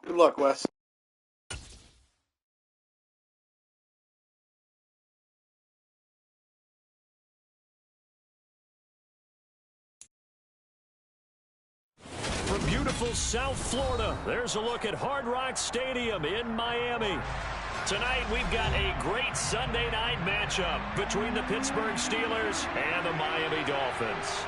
Good luck, Wes. From beautiful South Florida, there's a look at Hard Rock Stadium in Miami. Tonight, we've got a great Sunday night matchup between the Pittsburgh Steelers and the Miami Dolphins.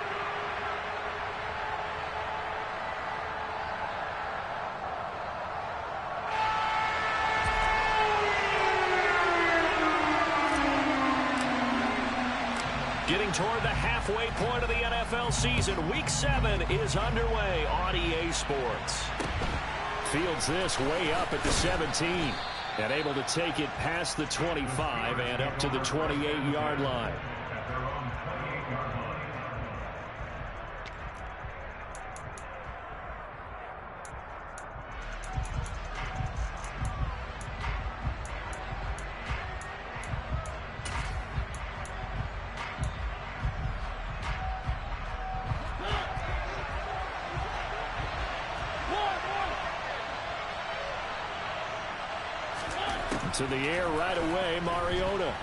Getting toward the halfway point of the NFL season, Week 7 is underway on EA Sports. Fields this way up at the 17 and able to take it past the 25 and up to the 28-yard line. To the air right away, Mariota.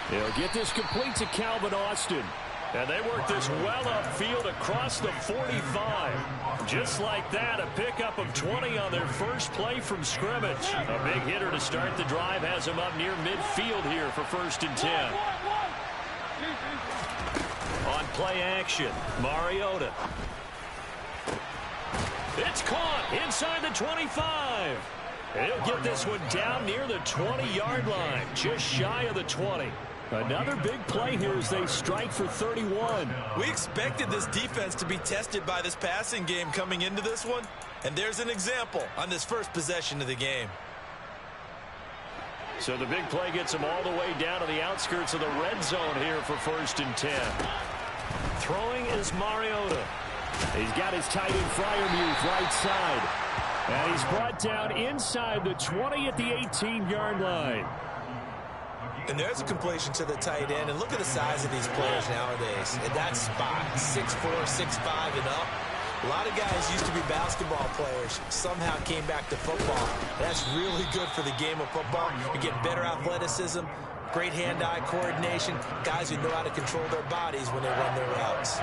He'll get this complete to Calvin Austin. And they work this well upfield across the 45. Just like that, a pickup of 20 on their first play from scrimmage. A big hitter to start the drive has him up near midfield here for 1st and 10. On play action, Mariota. It's caught inside the 25. He'll get this one down near the 20-yard line, just shy of the 20. Another big play here as they strike for 31. We expected this defense to be tested by this passing game coming into this one, and there's an example on this first possession of the game. So the big play gets him all the way down to the outskirts of the red zone here for 1st and 10. Throwing is Mariota. He's got his tight end Freiermuth right side. And he's brought down inside the 20 at the 18-yard line. And there's a completion to the tight end. And look at the size of these players nowadays. At that spot, 6'4", 6'5", and up. A lot of guys used to be basketball players. Somehow came back to football. That's really good for the game of football. You get better athleticism, great hand-eye coordination, guys who know how to control their bodies when they run their routes.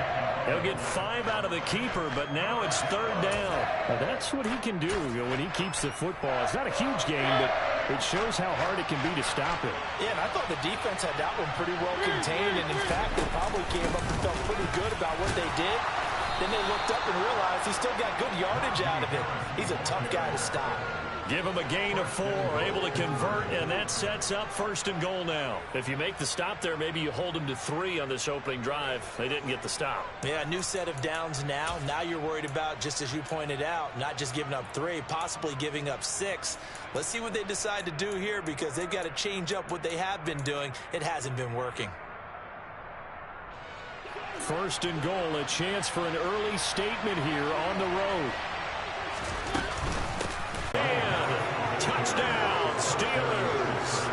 He'll get 5 out of the keeper, but now it's 3rd down. Now that's what he can do when he keeps the football. It's not a huge game, but it shows how hard it can be to stop it. Yeah, and I thought the defense had that one pretty well contained, and in fact, they probably came up and felt pretty good about what they did. Then they looked up and realized he still got good yardage out of it. He's a tough guy to stop. Give him a gain of 4, able to convert, and that sets up 1st and goal now. If you make the stop there, maybe you hold them to 3 on this opening drive. They didn't get the stop. Yeah, new set of downs now. Now you're worried about, just as you pointed out, not just giving up 3, possibly giving up 6. Let's see what they decide to do here because they've got to change up what they have been doing. It hasn't been working. 1st and goal, a chance for an early statement here on the road. And touchdown, Steelers.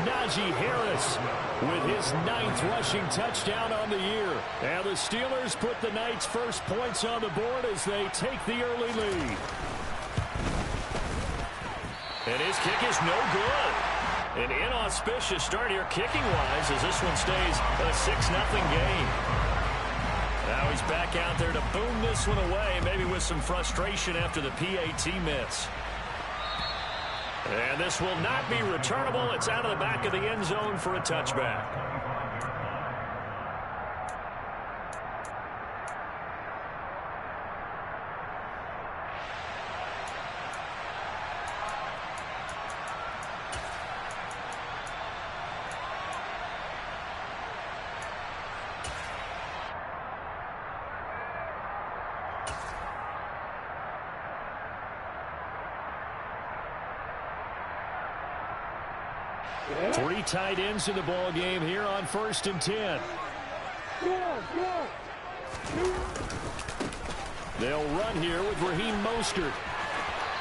Najee Harris with his 9th rushing touchdown on the year. And the Steelers put the night's first points on the board as they take the early lead. And his kick is no good. An inauspicious start here kicking-wise as this one stays a 6-0 game. Now he's back out there to boom this one away, maybe with some frustration after the PAT miss. And this will not be returnable. It's out of the back of the end zone for a touchback. Three tight ends in the ball game here on 1st and 10. They'll run here with Raheem Mostert.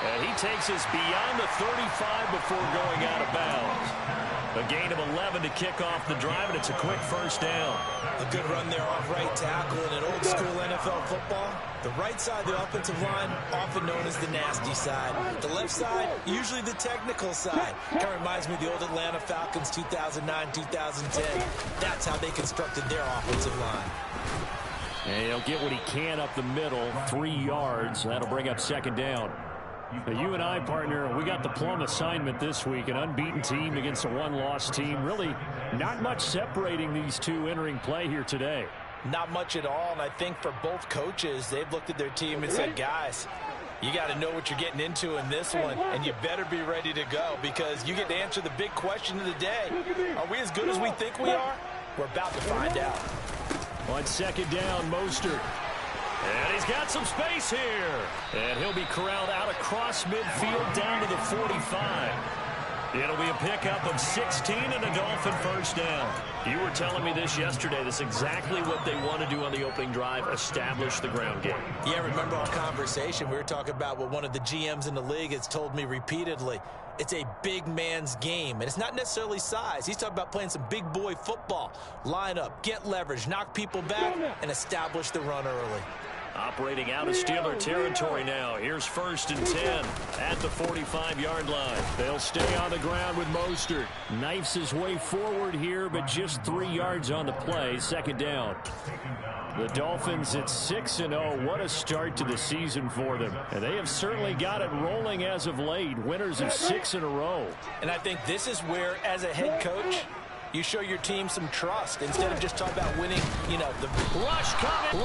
And he takes us beyond the 35 before going out of bounds. A gain of 11 to kick off the drive, and it's a quick first down. A good run there off right tackle in an old-school NFL football. The right side of the offensive line, often known as the nasty side. The left side, usually the technical side. Kind of reminds me of the old Atlanta Falcons 2009-2010. That's how they constructed their offensive line. And he'll get what he can up the middle, 3 yards. That'll bring up second down. But you and I, partner, we got the plum assignment this week. An unbeaten team against a one-loss team. Really not much separating these two entering play here today. Not much at all, and I think for both coaches, they've looked at their team and said, guys, you got to know what you're getting into in this one, and you better be ready to go because you get to answer the big question of the day. Are we as good as we think we are? We're about to find out. On second down, Mostert. And he's got some space here. And he'll be corralled out across midfield down to the 45. It'll be a pickup of 16 and a Dolphin first down. You were telling me this yesterday. That's exactly what they want to do on the opening drive, establish the ground game. Yeah, remember our conversation. We were talking about what one of the GMs in the league has told me repeatedly. It's a big man's game, and it's not necessarily size. He's talking about playing some big boy football. Line up, get leverage, knock people back, and establish the run early. Operating out of Steeler territory now. Here's 1st and 10 at the 45-yard line. They'll stay on the ground with Mostert. Knifes his way forward here, but just 3 yards on the play. Second down. The Dolphins at 6-0. What a start to the season for them. And they have certainly got it rolling as of late. Winners of 6 in a row. And I think this is where, as a head coach, you show your team some trust instead of just talking about winning, you know, the rush coming,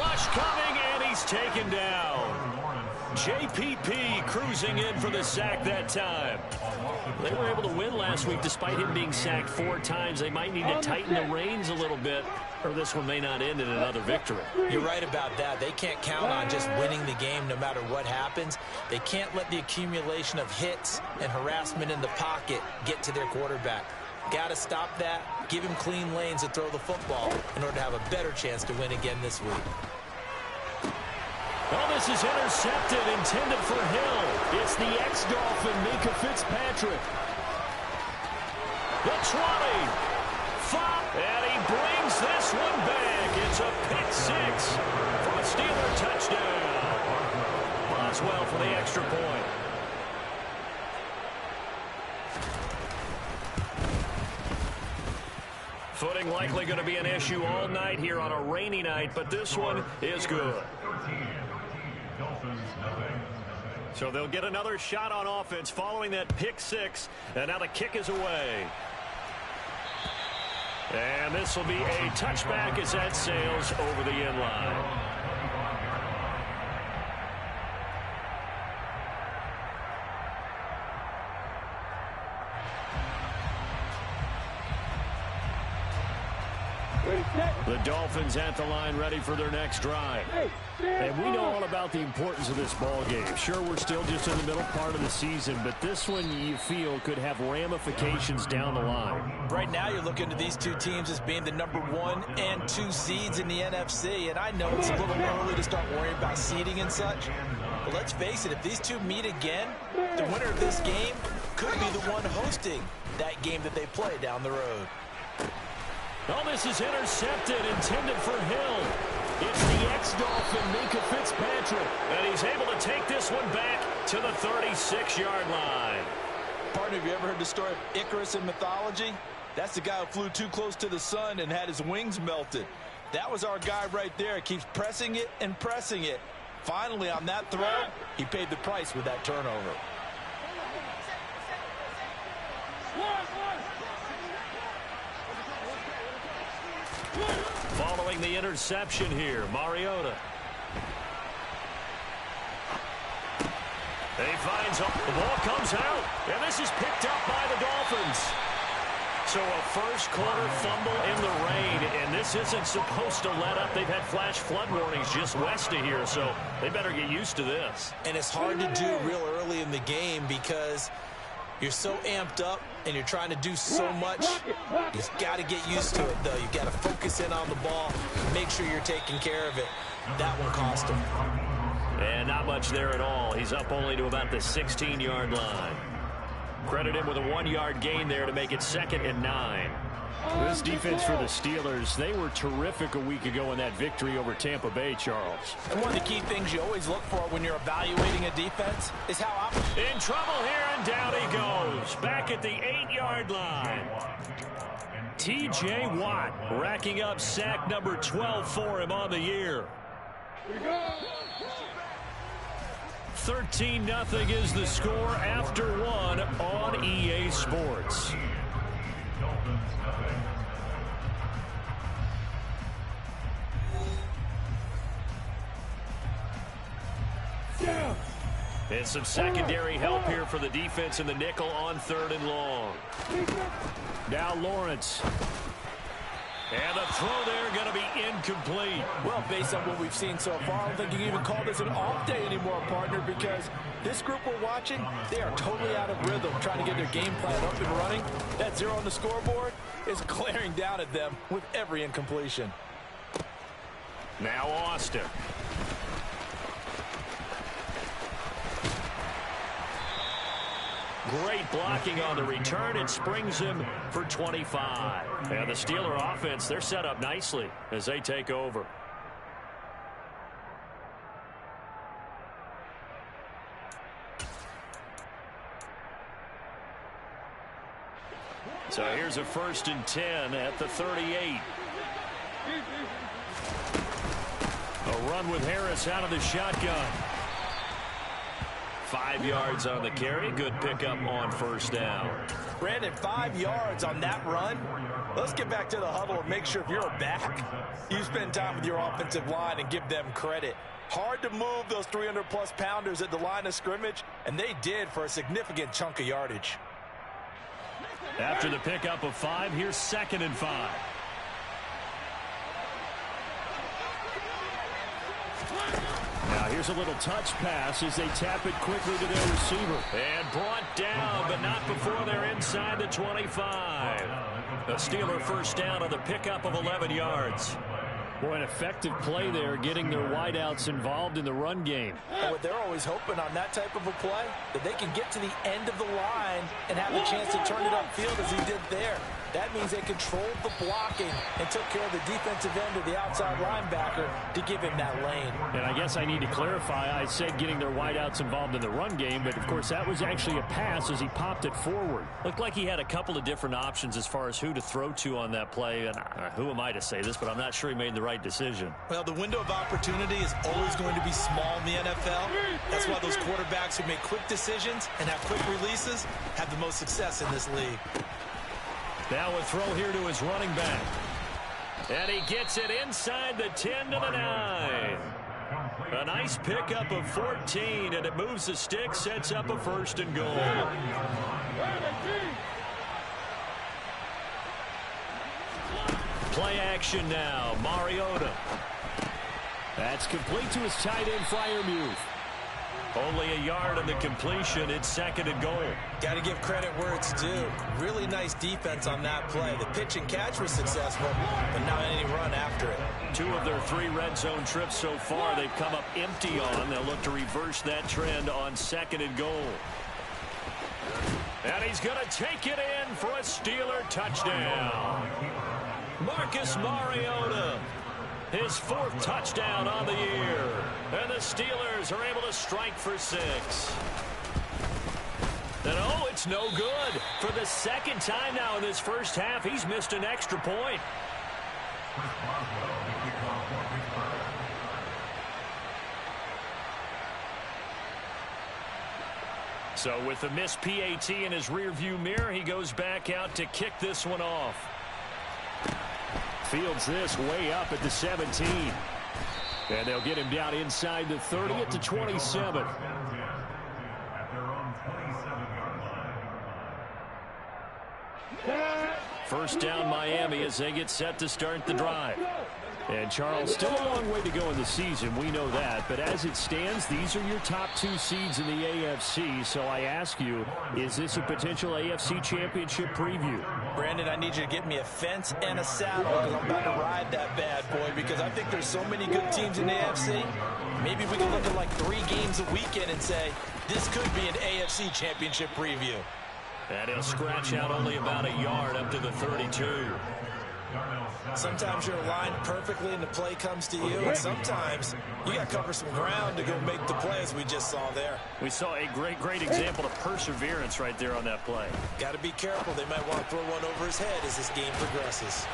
and he's taken down. JPP cruising in for the sack that time. They were able to win last week despite him being sacked 4 times. They might need to tighten the reins a little bit, or this one may not end in another victory. You're right about that. They can't count on just winning the game no matter what happens. They can't let the accumulation of hits and harassment in the pocket get to their quarterback. Got to stop that, give him clean lanes to throw the football in order to have a better chance to win again this week. Well, this is intercepted, intended for Hill. It's the ex-Dolphin, Mika Fitzpatrick. The 20. And he brings this one back. It's a pick 6 for a Steeler touchdown. Boswell for the extra point. Footing likely going to be an issue all night here on a rainy night, but this one is good. So they'll get another shot on offense following that pick 6, and now the kick is away. And this will be a touchback as that sails over the end line. The Dolphins at the line ready for their next drive. And we know all about the importance of this ball game. Sure, we're still just in the middle part of the season, but this one you feel could have ramifications down the line. Right now you're looking at these two teams as being the number 1 and 2 seeds in the NFC, and I know it's a little early to start worrying about seeding and such, but let's face it, if these two meet again, the winner of this game could be the one hosting that game that they play down the road. Oh, this is intercepted, intended for Hill. It's the ex-Dolphin, Mika Fitzpatrick, and he's able to take this one back to the 36-yard line. Partner, have you ever heard the story of Icarus in mythology? That's the guy who flew too close to the sun and had his wings melted. That was our guy right there. Keeps pressing it and pressing it. Finally, on that throw, he paid the price with that turnover. Following the interception here, Mariota. He finds up. The ball comes out, and this is picked up by the Dolphins. So a first quarter fumble in the rain, and this isn't supposed to let up. They've had flash flood warnings just west of here, so they better get used to this. And it's hard to do real early in the game because you're so amped up and you're trying to do so much. You've got to get used to it, though. You've got to focus in on the ball, make sure you're taking care of it. That one cost him. And not much there at all. He's up only to about the 16-yard line. Credit him with a 1-yard gain there to make it 2nd and 9. This defense for the Steelers, they were terrific a week ago in that victory over Tampa Bay, Charles. And one of the key things you always look for when you're evaluating a defense is how... In trouble here, and down he goes. Back at the 8-yard line. T.J. Watt racking up sack number 12 for him on the year. 13-0 is the score after 1 on EA Sports. And some secondary help here for the defense in the nickel on 3rd and long. Now Lawrence. And the throw there going to be incomplete. Well, based on what we've seen so far, I don't think you can even call this an off day anymore, partner, because this group we're watching, they are totally out of rhythm, trying to get their game plan up and running. That 0 on the scoreboard is glaring down at them with every incompletion. Now Austin. Great blocking on the return. It springs him for 25. And the Steeler offense, they're set up nicely as they take over. So here's a 1st and 10 at the 38. A run with Harris out of the shotgun. 5 yards on the carry. Good pickup on 1st down. Brandon, 5 yards on that run. Let's get back to the huddle and make sure if you're a back, you spend time with your offensive line and give them credit. Hard to move those 300-plus pounders at the line of scrimmage, and they did for a significant chunk of yardage. After the pickup of 5, here's 2nd and 5. Now here's a little touch pass as they tap it quickly to their receiver. And brought down, but not before they're inside the 25. A Steeler 1st down on the pickup of 11 yards. Boy, an effective play there, getting their wideouts involved in the run game. And what they're always hoping on that type of a play, that they can get to the end of the line and have a chance to turn it upfield as he did there. That means they controlled the blocking and took care of the defensive end of the outside linebacker to give him that lane. And I guess I need to clarify, I said getting their wideouts involved in the run game, but of course that was actually a pass as he popped it forward. Looked like he had a couple of different options as far as who to throw to on that play. And who am I to say this, but I'm not sure he made the right decision. Well, the window of opportunity is always going to be small in the NFL. That's why those quarterbacks who make quick decisions and have quick releases have the most success in this league. Now a throw here to his running back. And he gets it inside the 10 to the 9. A nice pickup of 14, and it moves the stick, sets up a 1st and goal. Play action now. Mariota. That's complete to his tight end, Freiermuth. Only a yard on the completion. It's 2nd and goal. Got to give credit where it's due. Really nice defense on that play. The pitch and catch was successful, but not any run after it. 2 of their 3 red zone trips so far they've come up empty on. They'll look to reverse that trend on 2nd and goal. And he's going to take it in for a Steeler touchdown. Marcus Mariota. His 4th touchdown on the year. And the Steelers are able to strike for 6. And oh, it's no good. For the 2nd time now in this first half, he's missed an extra point. So with the missed PAT in his rearview mirror, he goes back out to kick this one off. Fields this way up at the 17. And they'll get him down inside the 30 at the 27. First down Miami as they get set to start the drive. And, Charles, still a long way to go in the season. We know that. But as it stands, these are your top 2 seeds in the AFC. So I ask you, is this a potential AFC championship preview? Brandon, I need you to get me a fence and a saddle because I'm about to ride that bad boy because I think there's so many good teams in the AFC. Maybe we can look at like 3 games a weekend and say, this could be an AFC championship preview. And he'll scratch out only about a yard up to the 32. Sometimes you're aligned perfectly and the play comes to you, and sometimes you got to cover some ground to go make the play, as we just saw there. We saw a great example of perseverance right there on that play. Got to be careful. They might want to throw one over his head as this game progresses.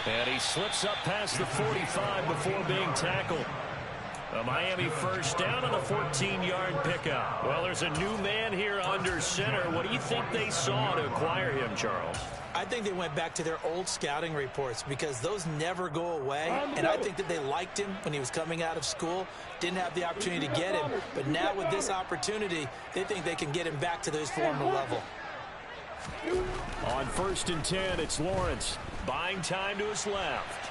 And he slips up past the 45 before being tackled. A Miami first down on a 14-yard pickup. Well, there's a new man here under center. What do you think they saw to acquire him, Charles? I think they went back to their old scouting reports because those never go away. And I think that they liked him when he was coming out of school. Didn't have the opportunity to get him. But now with this opportunity, they think they can get him back to his former level. On 1st and 10, it's Lawrence. Buying time to his left.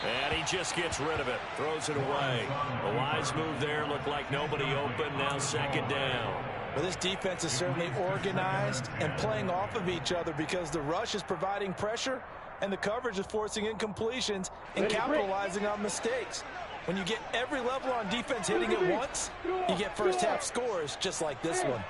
And he just gets rid of it. Throws it away. A wise move there. Looked like nobody open. Now 2nd down. Well, this defense is certainly organized and playing off of each other because the rush is providing pressure and the coverage is forcing incompletions and capitalizing on mistakes. When you get every level on defense hitting at once, you get first half scores just like this one.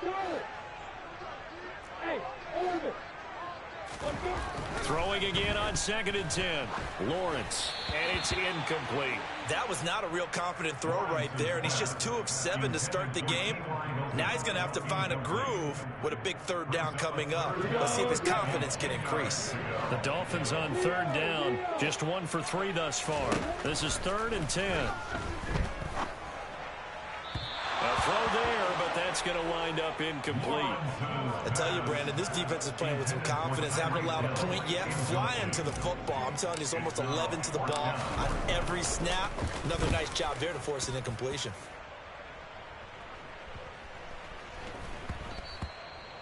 Throwing again on 2nd and 10. Lawrence, and it's incomplete. That was not a real confident throw right there, and he's just 2 of 7 to start the game. Now he's going to have to find a groove with a big 3rd down coming up. Let's see if his confidence can increase. The Dolphins on 3rd down, just 1 for 3 thus far. This is 3rd and 10. A throw there, but that's going to wind up incomplete. I tell you, Brandon, this defense is playing with some confidence. Haven't allowed a point yet. Flying to the football. I'm telling you, it's almost 11 to the ball on every snap. Another nice job there to force an incompletion.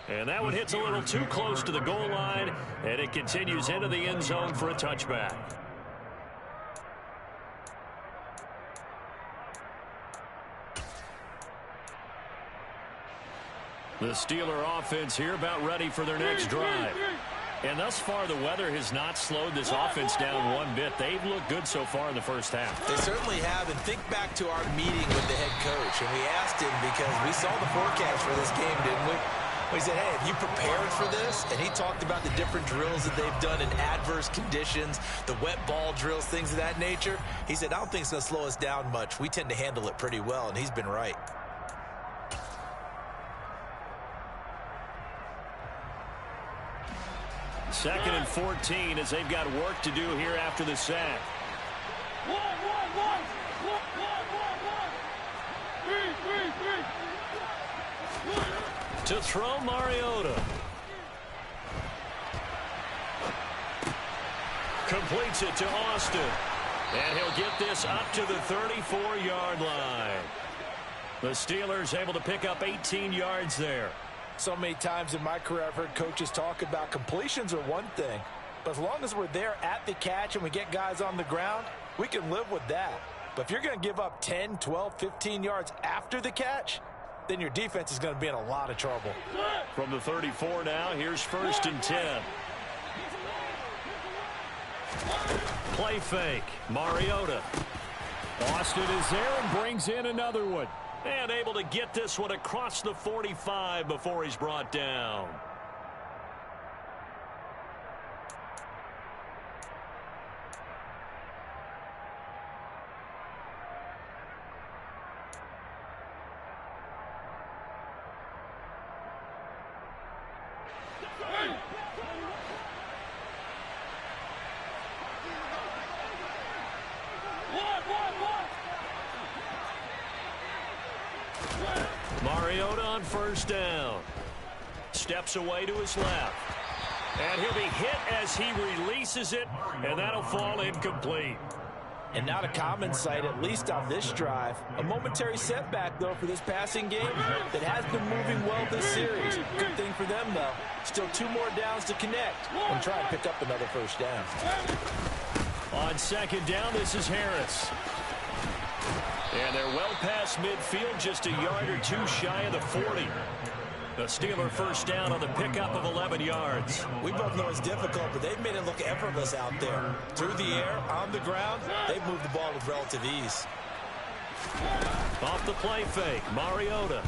And that one hits a little too close to the goal line, and it continues into the end zone for a touchback. The Steeler offense here about ready for their next drive. And thus far, the weather has not slowed this offense down one bit. They've looked good so far in the first half. They certainly have. And think back to our meeting with the head coach. And we asked him because we saw the forecast for this game, didn't we? We said, hey, have you prepared for this? And he talked about the different drills that they've done in adverse conditions, the wet ball drills, things of that nature. He said, I don't think it's going to slow us down much. We tend to handle it pretty well, and he's been right. Second and 14 as they've got work to do here after the sack. To throw, Mariota. Completes it to Austin. And he'll get this up to the 34-yard line. The Steelers able to pick up 18 yards there. So many times in my career I've heard coaches talk about completions are one thing, but as long as we're there at the catch and we get guys on the ground, we can live with that. But if you're going to give up 10, 12, 15 yards after the catch, then your defense is going to be in a lot of trouble. From the 34 now, here's 1st and 10. Play fake. Mariota. Austin is there and brings in another one. And able to get this one across the 45 before he's brought down. Mariota on 1st down. Steps away to his left. And he'll be hit as he releases it, and that'll fall incomplete. And not a common sight, at least on this drive. A momentary setback, though, for this passing game that has been moving well this series. Good thing for them, though. Still 2 more downs to connect and try and pick up another 1st down. On second down, this is Harris. And they're well past midfield, just a yard or two shy of the 40. The Steeler first down on the pickup of 11 yards. We both know it's difficult, but they've made it look effortless out there. Through the air, on the ground, they've moved the ball with relative ease. Off the play fake, Mariota.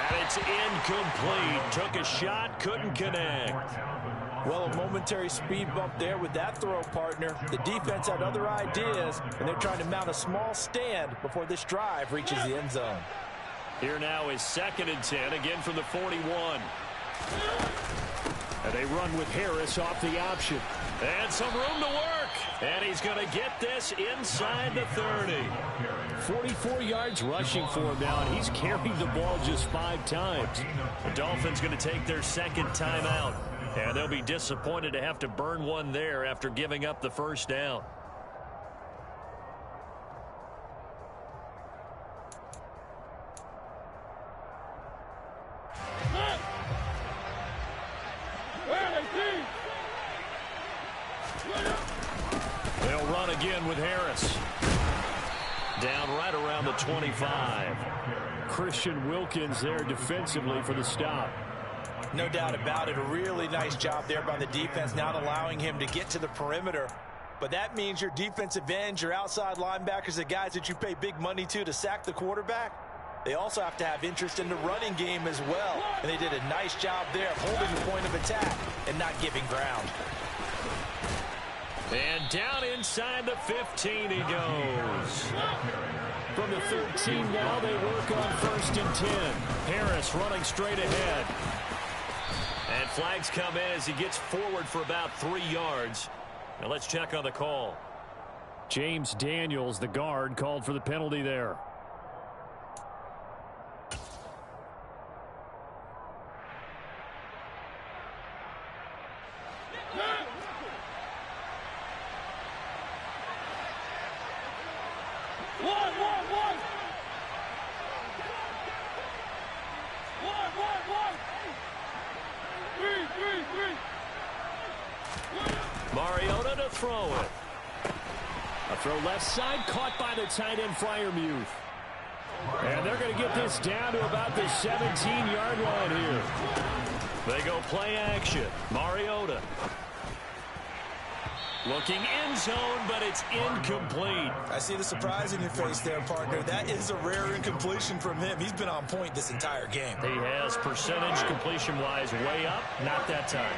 And it's incomplete. Took a shot, couldn't connect. Well, a momentary speed bump there with that throw, partner. The defense had other ideas, and they're trying to mount a small stand before this drive reaches the end zone. Here now is 2nd and 10, again from the 41. And they run with Harris off the option. And some room to work. And he's going to get this inside the 30. 44 yards rushing for him now, and he's carried the ball just 5 times. The Dolphins going to take their second timeout. And they'll be disappointed to have to burn one there after giving up the first down. They'll run again with Harris. Down right around the 25. Christian Wilkins there defensively for the stop. No doubt about it. A really nice job there by the defense, not allowing him to get to the perimeter. But that means your defensive ends, your outside linebackers, the guys that you pay big money to sack the quarterback, they also have to have interest in the running game as well. And they did a nice job there of holding the point of attack and not giving ground. And down inside the 15 he goes. From the 13 now, they work on 1st and 10. Harris running straight ahead. And flags come in as he gets forward for about 3 yards. Now let's check on the call. James Daniels, the guard, called for the penalty there. Mariota to throw it. A throw left side, caught by the tight end Freiermuth. And they're going to get this down to about the 17-yard line here. They go play action. Mariota. Looking end zone, but it's incomplete. I see the surprise in your face there, partner. That is a rare incompletion from him. He's been on point this entire game. He has percentage completion-wise way up. Not that time.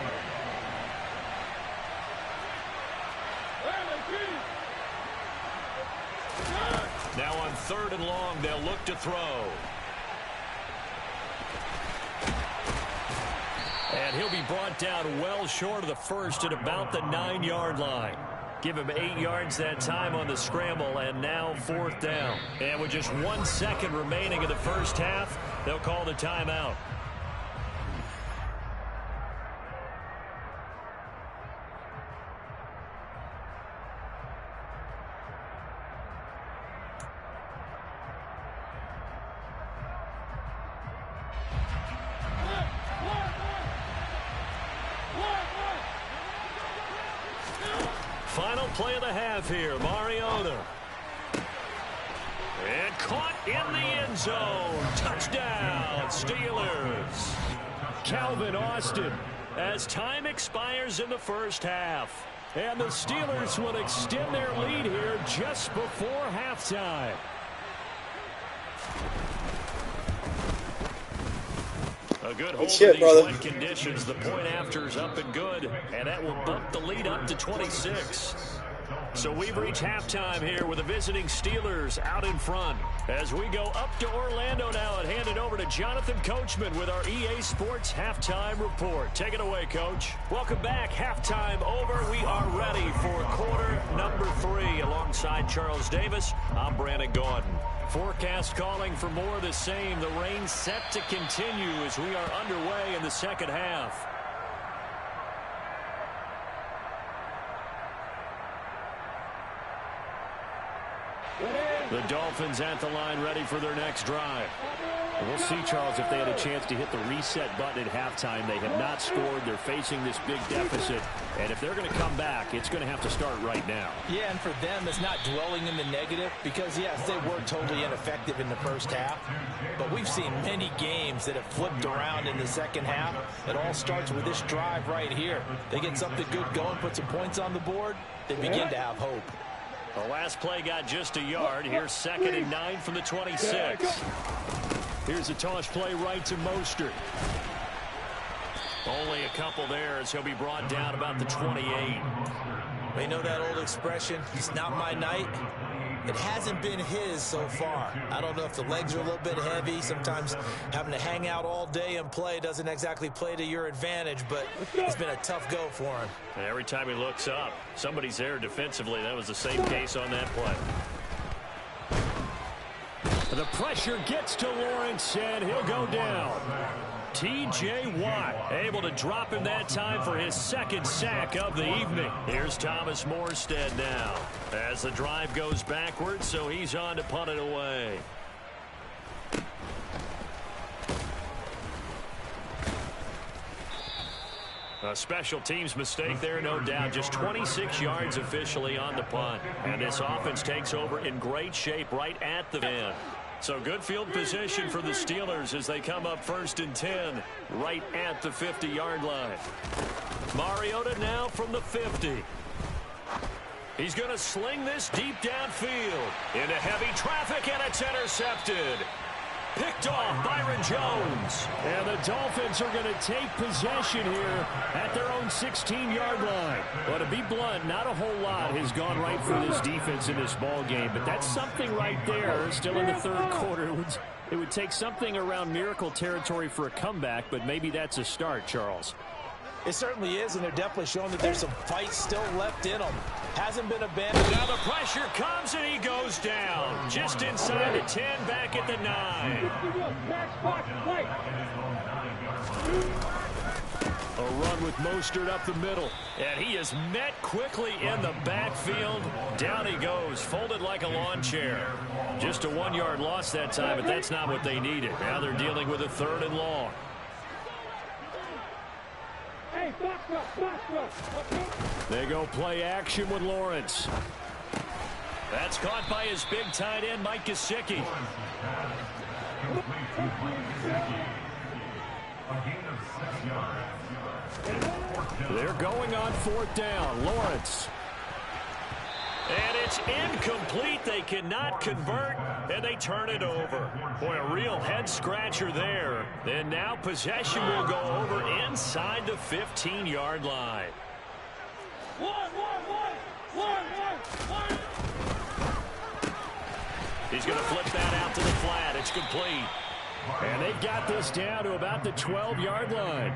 Now on 3rd and long, they'll look to throw. And he'll be brought down well short of the first at about the 9-yard line. Give him 8 yards that time on the scramble, and now 4th down. And with just 1 second remaining in the first half, they'll call the timeout. Final play of the half here, Mariota. And caught in the end zone. Touchdown, Steelers. Calvin Austin, as time expires in the first half. And the Steelers will extend their lead here just before halftime. A good hold of these wet conditions. The point after is up and good, and that will bump the lead up to 26. So we've reached halftime here with the visiting Steelers out in front. As we go up to Orlando now and hand it over to Jonathan Coachman with our EA Sports Halftime Report. Take it away, Coach. Welcome back. Halftime over. We are ready for quarter number 3. Alongside Charles Davis, I'm Brandon Gaudin. Forecast calling for more of the same. The rain set to continue as we are underway in the second half. The Dolphins at the line ready for their next drive. We'll see, Charles, if they had a chance to hit the reset button at halftime. They have not scored. They're facing this big deficit. And if they're going to come back, it's going to have to start right now. Yeah, and for them, it's not dwelling in the negative because, yes, they were totally ineffective in the first half. But we've seen many games that have flipped around in the second half. It all starts with this drive right here. They get something good going, put some points on the board, they begin to have hope. The last play got just a yard. Here's 2nd and 9 from the 26. Here's a toss play right to Mostert. Only a couple there as he'll be brought down about the 28. We know that old expression, it's not my night. It hasn't been his so far. I don't know if the legs are a little bit heavy. Sometimes having to hang out all day and play doesn't exactly play to your advantage, but it's been a tough go for him. And every time he looks up, somebody's there defensively. That was the same case on that play. The pressure gets to Lawrence, and he'll go down. T.J. Watt able to drop him that time for his 2nd sack of the evening. Here's Thomas Morstead now as the drive goes backwards, so he's on to punt it away. A special teams mistake there, no doubt. Just 26 yards officially on the punt. And this offense takes over in great shape right at the end. So good field position for the Steelers as they come up 1st and 10 right at the 50-yard line. Mariota now from the 50. He's going to sling this deep downfield into heavy traffic, and it's intercepted. Picked off Byron Jones. And the Dolphins are going to take possession here at their own 16-yard line. But to be blunt, not a whole lot has gone right for this defense in this ball game. But that's something right there. Still in the 3rd quarter. It would take something around miracle territory for a comeback, but maybe that's a start, Charles. It certainly is, and they're definitely showing that there's some fight still left in them. Hasn't been abandoned. Now the pressure comes, and he goes down. Just inside the 10, back at the 9. A run with Mostert up the middle. And he is met quickly in the backfield. Down he goes, folded like a lawn chair. Just a 1-yard loss that time, but that's not what they needed. Now they're dealing with a 3rd and long. They go play action with Lawrence. That's caught by his big tight end, Mike Gesicki. They're going on 4th down. Lawrence. And it's incomplete. They cannot convert, and they turn it over. Boy, a real head-scratcher there. And now possession will go over inside the 15-yard line. He's going to flip that out to the flat. It's complete. And they've got this down to about the 12-yard line.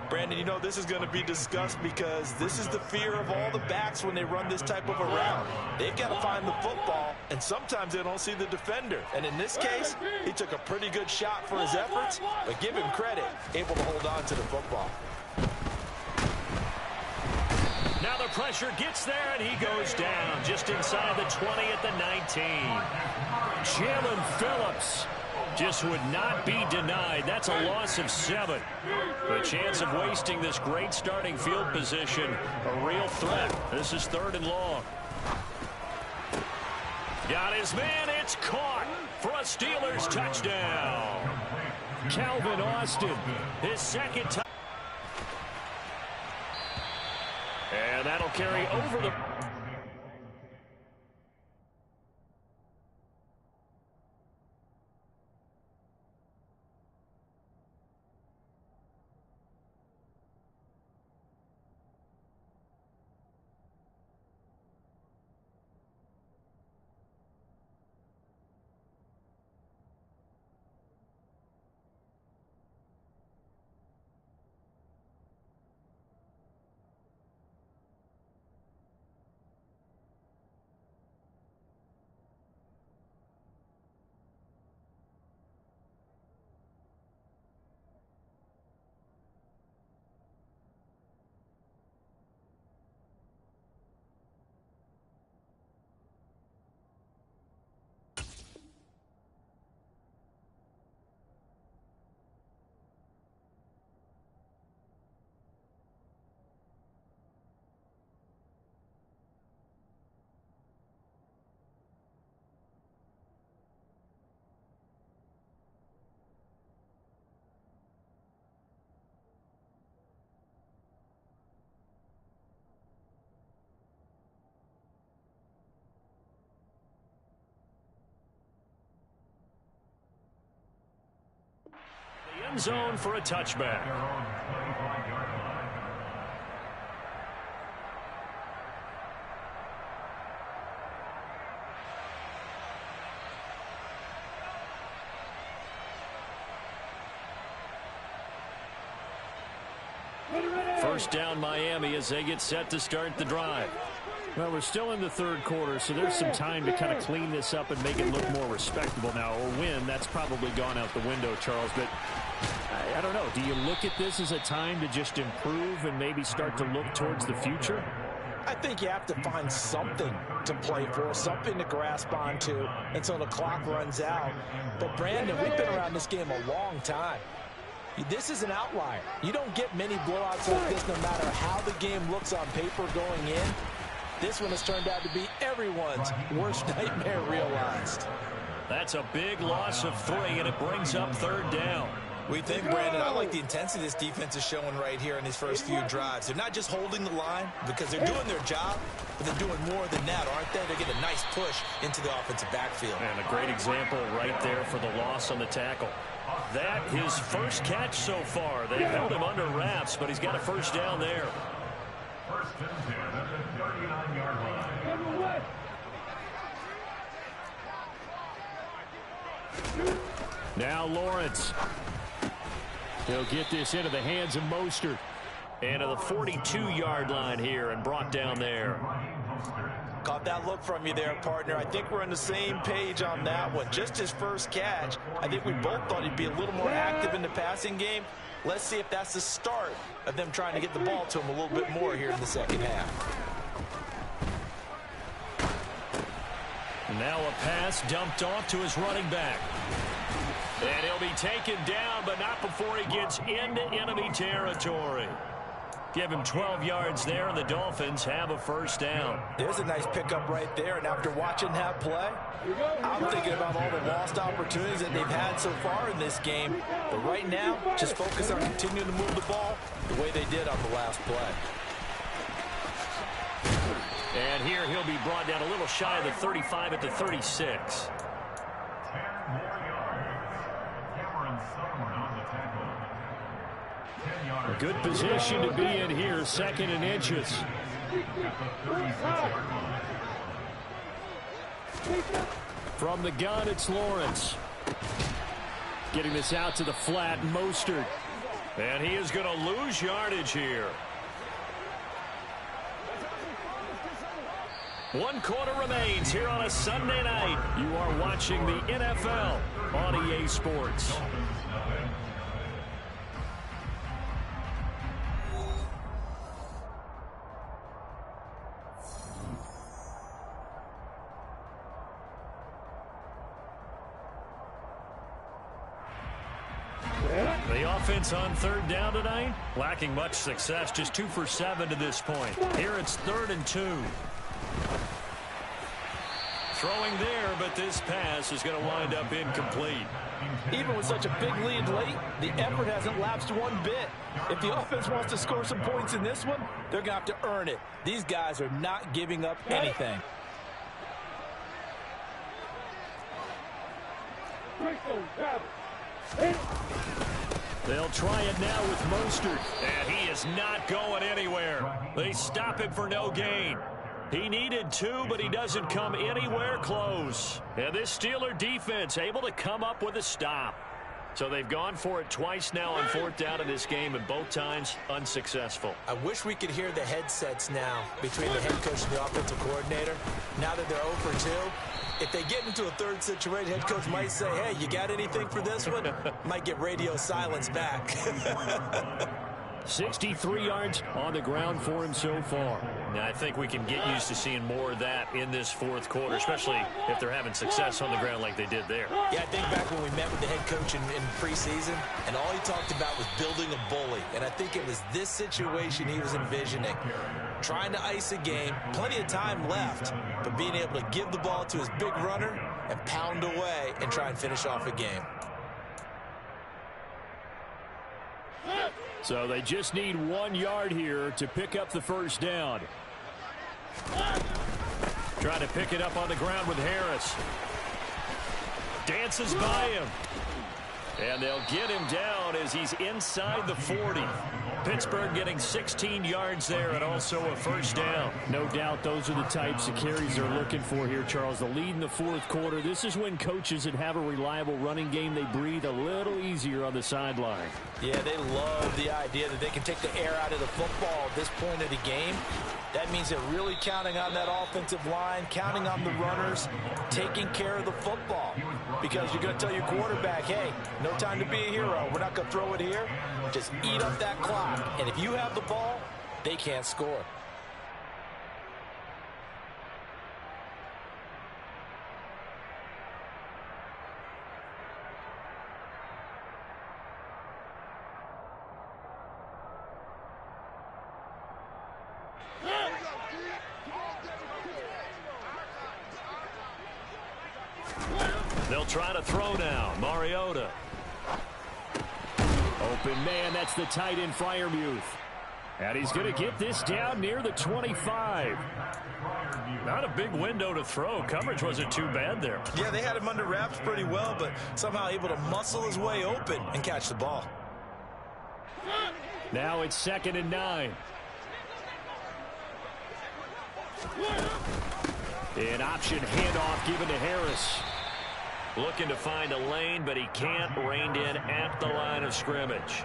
Brandon, you know this is going to be discussed because this is the fear of all the backs when they run this type of a route. They've got to find the football, and sometimes they don't see the defender. And in this case, he took a pretty good shot for his efforts, but give him credit, able to hold on to the football. Now the pressure gets there, and he goes down just inside the 20 at the 19. Jalen Phillips just would not be denied. That's a loss of 7. The chance of wasting this great starting field position, a real threat. This is 3rd and long. Got his man. It's caught for a Steelers touchdown. Calvin Austin, his 2nd touchdown. And that'll carry over the... end zone for a touchback. First down Miami as they get set to start the drive. Well, we're still in the third quarter, so there's some time to kind of clean this up and make it look more respectable now. Or win, that's probably gone out the window, Charles. But I don't know. Do you look at this as a time to just improve and maybe start to look towards the future? I think you have to find something to play for, something to grasp onto until the clock runs out. But, Brandon, we've been around this game a long time. This is an outlier. You don't get many blowouts like this no matter how the game looks on paper going in. This one has turned out to be everyone's worst nightmare realized. That's a big loss of 3, and it brings up third down. We think, Brandon, I like the intensity this defense is showing right here in these first few drives. They're not just holding the line because they're doing their job, but they're doing more than that, aren't they? They get a nice push into the offensive backfield. And a great example right there for the loss on the tackle. That his first catch so far. They held him under wraps, but he's got a first down there. First and 10 at the 39-yard line. Now Lawrence. He'll get this into the hands of Mostert. And to the 42-yard line here and brought down there. Caught that look from you there, partner. I think we're on the same page on that one. Just his first catch. I think we both thought he'd be a little more active in the passing game. Let's see if that's the start of them trying to get the ball to him a little bit more here in the second half. Now a pass dumped off to his running back. And he'll be taken down, but not before he gets into enemy territory. Give him 12 yards there, and the Dolphins have a first down. There's a nice pickup right there, and after watching that play, I'm thinking about all the lost opportunities that they've had so far in this game. But right now, just focus on continuing to move the ball the way they did on the last play. And here he'll be brought down a little shy of the 35 at the 36. A good position to be in here, second and inches. From the gun, it's Lawrence. Getting this out to the flat, Mostert. And he is going to lose yardage here. 1 quarter remains here on a Sunday night. You are watching the NFL on EA Sports. The offense on third down tonight, lacking much success, just 2 for 7 to this point. Here it's 3rd and 2. Throwing there, but this pass is going to wind up incomplete. Even with such a big lead late, the effort hasn't lapsed one bit. If the offense wants to score some points in this one, they're going to have to earn it. These guys are not giving up anything. They'll try it now with Mostert. And he is not going anywhere. They stop him for no gain. He needed 2, but he doesn't come anywhere close. And this Steeler defense able to come up with a stop. So they've gone for it twice now on 4th down in this game, and both times unsuccessful. I wish we could hear the headsets now between the head coach and the offensive coordinator. Now that they're 0 for 2, if they get into a third situation, head coach might say, hey, you got anything for this one? Might get radio silence back. 63 yards on the ground for him so far. Now, I think we can get used to seeing more of that in this 4th quarter, especially if they're having success on the ground like they did there. Yeah, I think back when we met with the head coach in preseason, and all he talked about was building a bully. And I think it was this situation he was envisioning. Trying to ice a game, plenty of time left, but being able to give the ball to his big runner and pound away and try and finish off a game. So they just need 1 yard here to pick up the first down. Trying to pick it up on the ground with Harris. Dances by him. And they'll get him down as he's inside the 40. Pittsburgh getting 16 yards there and also a first down. No doubt those are the types of carries they're looking for here, Charles. The lead in the fourth quarter. This is when coaches that have a reliable running game, they breathe a little easier on the sideline. Yeah, they love the idea that they can take the air out of the football at this point of the game. That means they're really counting on that offensive line, counting on the runners, taking care of the football. Because you're going to tell your quarterback, hey, no time to be a hero. We're not going to throw it here. Just eat up that clock. And if you have the ball, they can't score. They'll try to throw now. Mariota. Open man, that's the tight end Freiermuth. And he's going to get this down near the 25. Not a big window to throw. Coverage wasn't too bad there. Yeah, they had him under wraps pretty well, but somehow able to muscle his way open and catch the ball. Now it's 2nd and 9. An option handoff given to Harris. Looking to find a lane, but he can't. Reined in at the line of scrimmage.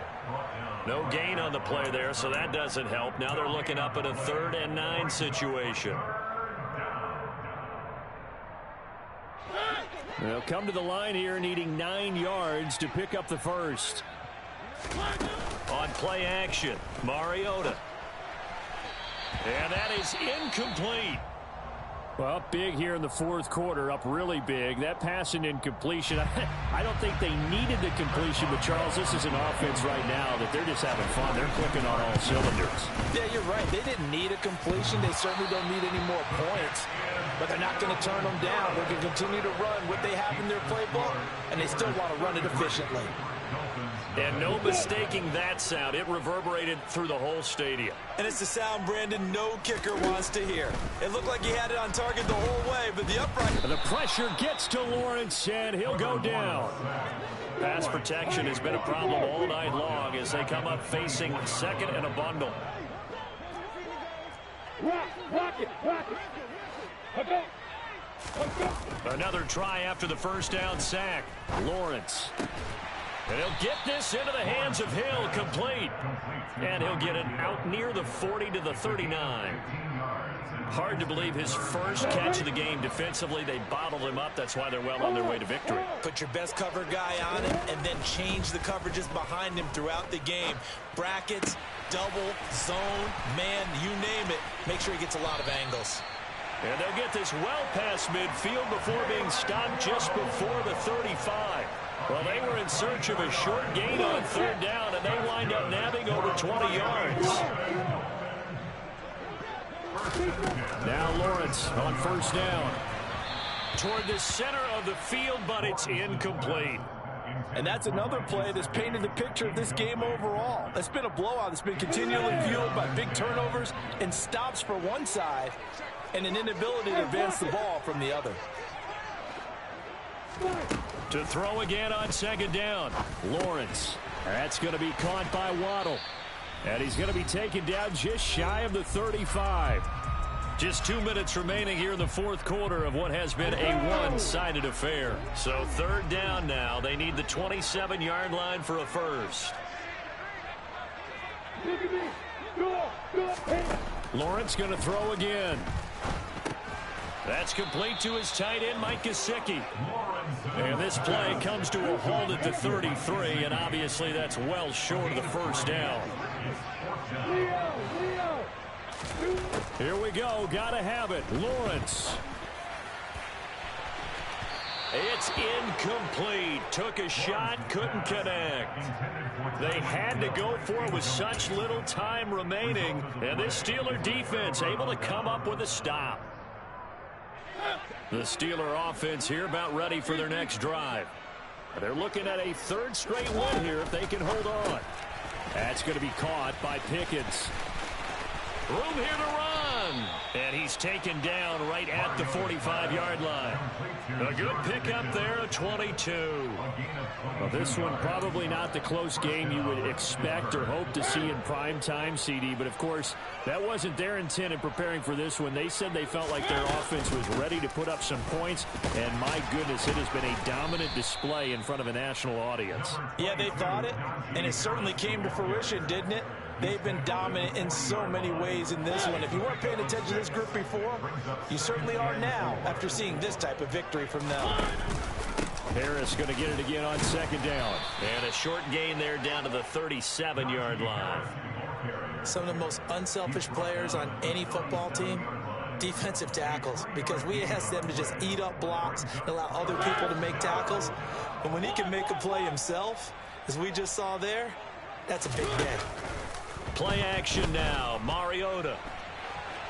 No gain on the play there, so that doesn't help. Now they're looking up at a 3rd and 9 situation. They'll come to the line here needing 9 yards to pick up the first. On play action, Mariota. And that is incomplete. Well, up big here in the fourth quarter, up really big. That pass and incompletion, I don't think they needed the completion, but Charles, this is an offense right now that they're just having fun. They're clicking on all cylinders. Yeah, you're right. They didn't need a completion. They certainly don't need any more points, but they're not going to turn them down. They're going to continue to run what they have in their playbook, and they still want to run it efficiently. And no mistaking that sound. It reverberated through the whole stadium. And it's the sound, Brandon, no kicker wants to hear. It looked like he had it on target the whole way, but the upright... The pressure gets to Lawrence, and he'll go down. Pass protection has been a problem all night long as they come up facing 2nd and a bundle. Another try after the first down sack. Lawrence. And he'll get this into the hands of Hill, complete. And he'll get it out near the 40 to the 39. Hard to believe his first catch of the game defensively. They bottled him up. That's why they're well on their way to victory. Put your best cover guy on him and then change the coverages behind him throughout the game. Brackets, double, zone, man, you name it. Make sure he gets a lot of angles. And they'll get this well past midfield before being stopped just before the 35. Well, they were in search of a short gain on 3rd down, and they wind up nabbing over 20 yards. Now Lawrence on 1st down. Toward the center of the field, but it's incomplete. And that's another play that's painted the picture of this game overall. It's been a blowout that's been continually fueled by big turnovers and stops for one side and an inability to advance the ball from the other. To throw again on 2nd down. Lawrence. That's going to be caught by Waddle. And he's going to be taken down just shy of the 35. Just 2 minutes remaining here in the fourth quarter of what has been a one-sided affair. So 3rd down now. They need the 27-yard line for a first. Lawrence going to throw again. That's complete to his tight end, Mike Gesicki. And this play comes to a halt at the 33, and obviously that's well short of the first down. Here we go. Gotta have it. Lawrence. It's incomplete. Took a shot, couldn't connect. They had to go for it with such little time remaining, and this Steeler defense able to come up with a stop. The Steeler offense here about ready for their next drive. They're looking at a 3rd straight win here if they can hold on. That's going to be caught by Pickens. Room here to run. And he's taken down right at the 45-yard line. A good pickup there, a 22. Well, this one probably not the close game you would expect or hope to see in prime time, CD. But, of course, that wasn't their intent in preparing for this one. They said they felt like their offense was ready to put up some points. And, my goodness, it has been a dominant display in front of a national audience. Yeah, they thought it, and it certainly came to fruition, didn't it? They've been dominant in so many ways in this one. If you weren't paying attention to this group before, you certainly are now after seeing this type of victory from them. Harris going to get it again on second down. And a short gain there down to the 37-yard line. Some of the most unselfish players on any football team, defensive tackles, because we ask them to just eat up blocks and allow other people to make tackles. But when he can make a play himself, as we just saw there, that's a big day. Play action now. Mariota.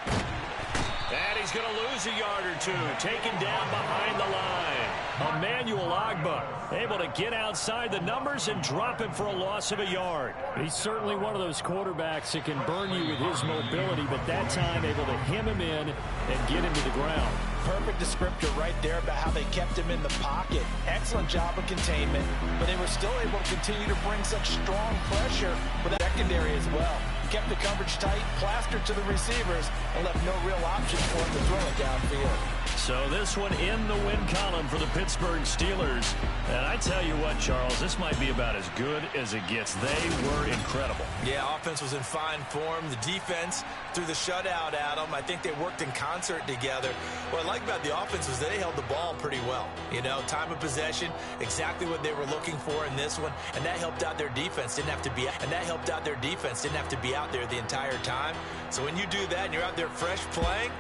And he's going to lose a yard or two. Taken down behind the line. Emmanuel Ogbah able to get outside the numbers and drop him for a loss of a yard. He's certainly one of those quarterbacks that can burn you with his mobility, but that time able to hem him in and get him to the ground. Perfect descriptor right there about how they kept him in the pocket. Excellent job of containment, but they were still able to continue to bring such strong pressure with the secondary as well. Kept the coverage tight, plastered to the receivers, and left no real option for him to throw it downfield. So this one in the win column for the Pittsburgh Steelers. And I tell you what, Charles, this might be about as good as it gets. They were incredible. Yeah, offense was in fine form. The defense threw the shutout at them. I think they worked in concert together. What I like about the offense was they held the ball pretty well. You know, time of possession, exactly what they were looking for in this one, and that helped out their defense. Didn't have to be out there the entire time. So when you do that and you're out there fresh playing,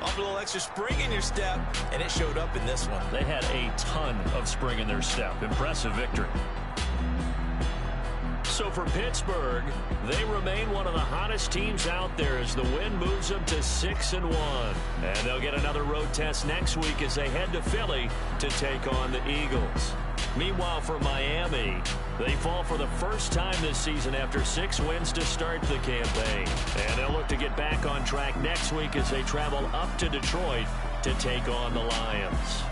up a little extra spring in your step, and it showed up in this one. They had a ton of spring in their step. Impressive victory. So for Pittsburgh, they remain one of the hottest teams out there as the win moves them to 6-1. And they'll get another road test next week as they head to Philly to take on the Eagles. Meanwhile, for Miami, they fall for the first time this season after 6 wins to start the campaign. And they'll look to get back on track next week as they travel up to Detroit to take on the Lions.